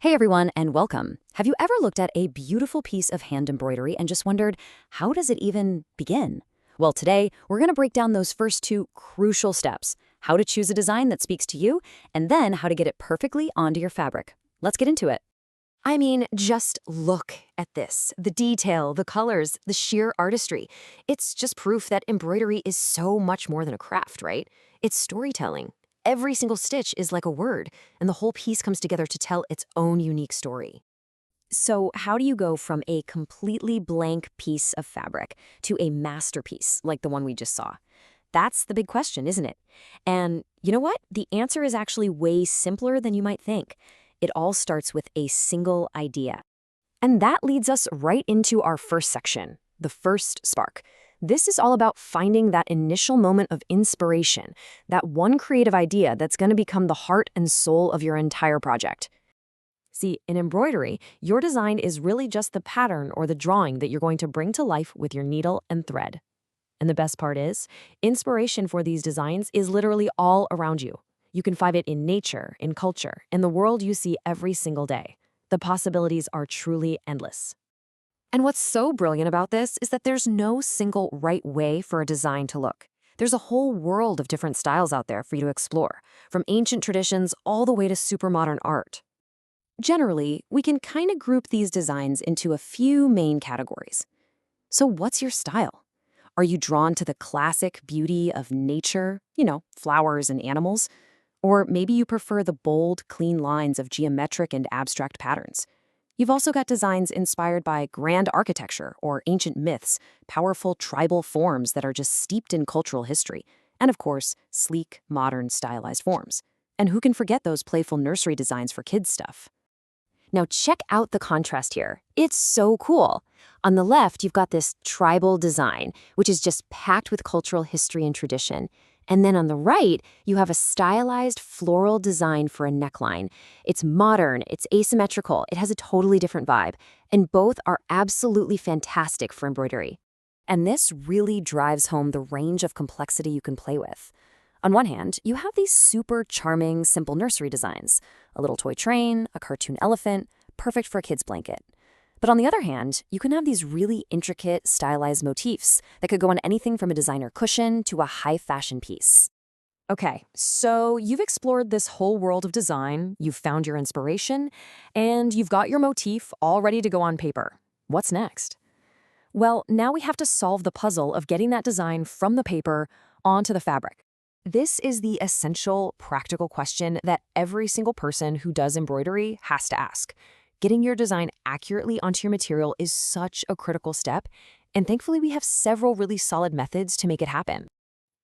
Hey everyone, and welcome. Have you ever looked at a beautiful piece of hand embroidery and just wondered, how does it even begin? Well, today, we're going to break down those first two crucial steps: how to choose a design that speaks to you, and then how to get it perfectly onto your fabric. Let's get into it. I mean, just look at this. The detail, the colors, the sheer artistry. It's just proof that embroidery is so much more than a craft, right? It's storytelling. Every single stitch is like a word, and the whole piece comes together to tell its own unique story. So, how do you go from a completely blank piece of fabric to a masterpiece like the one we just saw? That's the big question, isn't it? And you know what? The answer is actually way simpler than you might think. It all starts with a single idea. And that leads us right into our first section, the first spark. This is all about finding that initial moment of inspiration, that one creative idea that's going to become the heart and soul of your entire project. See, in embroidery, your design is really just the pattern or the drawing that you're going to bring to life with your needle and thread. And the best part is, inspiration for these designs is literally all around you. You can find it in nature, in culture, in the world you see every single day. The possibilities are truly endless. And what's so brilliant about this is that there's no single right way for a design to look. There's a whole world of different styles out there for you to explore, from ancient traditions all the way to super modern art. Generally, we can kind of group these designs into a few main categories. So what's your style? Are you drawn to the classic beauty of nature, flowers and animals? Or maybe you prefer the bold, clean lines of geometric and abstract patterns. You've also got designs inspired by grand architecture or ancient myths, powerful tribal forms that are just steeped in cultural history, and of course, sleek, modern, stylized forms. And who can forget those playful nursery designs for kids' stuff? Now check out the contrast here. It's so cool. On the left, you've got this tribal design, which is just packed with cultural history and tradition. And then on the right, you have a stylized floral design for a neckline. It's modern, it's asymmetrical, it has a totally different vibe, and both are absolutely fantastic for embroidery. And this really drives home the range of complexity you can play with. On one hand, you have these super charming, simple nursery designs: a little toy train, a cartoon elephant, perfect for a kid's blanket. But on the other hand, you can have these really intricate, stylized motifs that could go on anything from a designer cushion to a high-fashion piece. Okay, so you've explored this whole world of design, you've found your inspiration, and you've got your motif all ready to go on paper. What's next? Well, now we have to solve the puzzle of getting that design from the paper onto the fabric. This is the essential, practical question that every single person who does embroidery has to ask. Getting your design accurately onto your material is such a critical step, and thankfully we have several really solid methods to make it happen.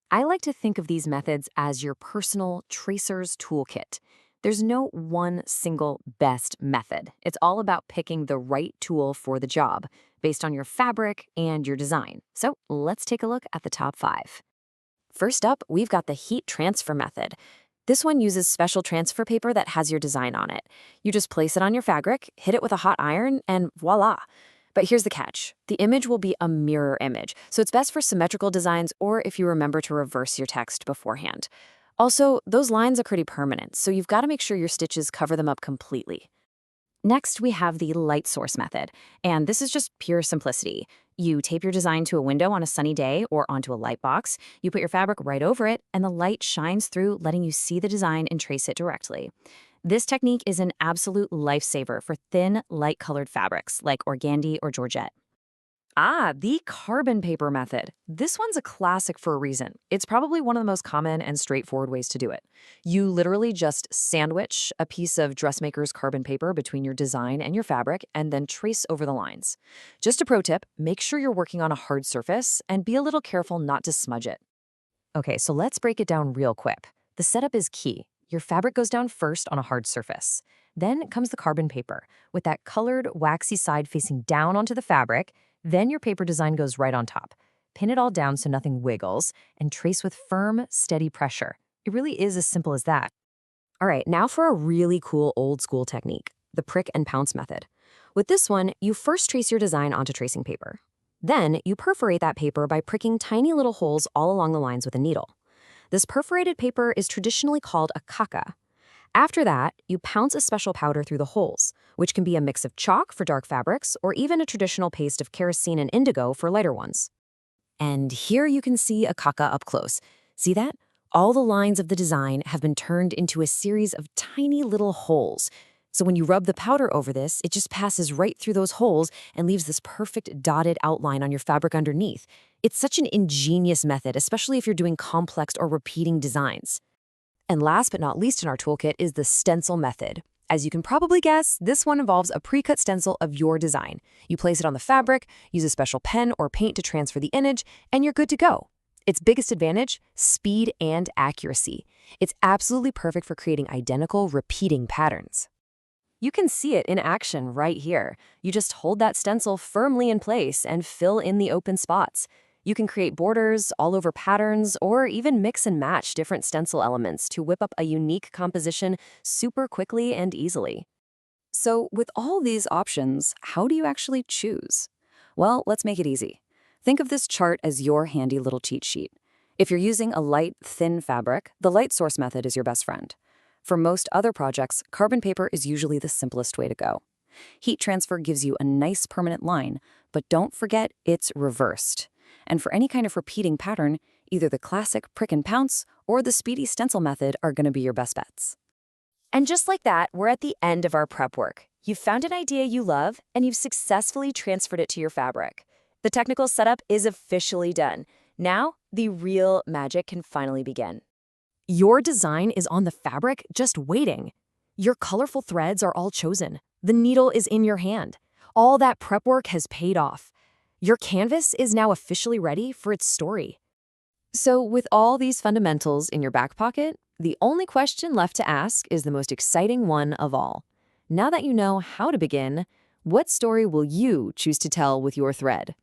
I like to think of these methods as your personal tracer's toolkit. There's no one single best method. It's all about picking the right tool for the job, based on your fabric and your design. So let's take a look at the top 5. First up, we've got the heat transfer method. This one uses special transfer paper that has your design on it. You just place it on your fabric, hit it with a hot iron, and voila. But here's the catch. The image will be a mirror image, so it's best for symmetrical designs or if you remember to reverse your text beforehand. Also, those lines are pretty permanent, so you've got to make sure your stitches cover them up completely. Next, we have the light source method, and this is just pure simplicity. You tape your design to a window on a sunny day or onto a light box, you put your fabric right over it, and the light shines through, letting you see the design and trace it directly. This technique is an absolute lifesaver for thin, light-colored fabrics like organdy or georgette. The carbon paper method. This one's a classic for a reason. It's probably one of the most common and straightforward ways to do it. You literally just sandwich a piece of dressmaker's carbon paper between your design and your fabric and then trace over the lines. Just a pro tip, make sure you're working on a hard surface and be a little careful not to smudge it. Okay, so let's break it down real quick. The setup is key. Your fabric goes down first on a hard surface. Then comes the carbon paper, with that colored, waxy side facing down onto the fabric. Then your paper design goes right on top. Pin it all down so nothing wiggles, and trace with firm, steady pressure. It really is as simple as that. All right, now for a really cool old-school technique, the prick and pounce method. With this one, you first trace your design onto tracing paper. Then you perforate that paper by pricking tiny little holes all along the lines with a needle. This perforated paper is traditionally called a caca. After that, you pounce a special powder through the holes, which can be a mix of chalk for dark fabrics or even a traditional paste of kerosene and indigo for lighter ones. And here you can see a kaka up close. See that? All the lines of the design have been turned into a series of tiny little holes. So when you rub the powder over this, it just passes right through those holes and leaves this perfect dotted outline on your fabric underneath. It's such an ingenious method, especially if you're doing complex or repeating designs. And last but not least in our toolkit is the stencil method. As you can probably guess, this one involves a pre-cut stencil of your design. You place it on the fabric, use a special pen or paint to transfer the image, and you're good to go. Its biggest advantage? Speed and accuracy. It's absolutely perfect for creating identical, repeating patterns. You can see it in action right here. You just hold that stencil firmly in place and fill in the open spots. You can create borders, all-over patterns, or even mix and match different stencil elements to whip up a unique composition super quickly and easily. So with all these options, how do you actually choose? Well, let's make it easy. Think of this chart as your handy little cheat sheet. If you're using a light, thin fabric, the light source method is your best friend. For most other projects, carbon paper is usually the simplest way to go. Heat transfer gives you a nice permanent line, but don't forget it's reversed. And for any kind of repeating pattern, either the classic prick and pounce or the speedy stencil method are going to be your best bets. And just like that, we're at the end of our prep work. You've found an idea you love, and you've successfully transferred it to your fabric. The technical setup is officially done. Now, the real magic can finally begin. Your design is on the fabric, just waiting. Your colorful threads are all chosen. The needle is in your hand. All that prep work has paid off. Your canvas is now officially ready for its story. So with all these fundamentals in your back pocket, the only question left to ask is the most exciting one of all. Now that you know how to begin, what story will you choose to tell with your thread?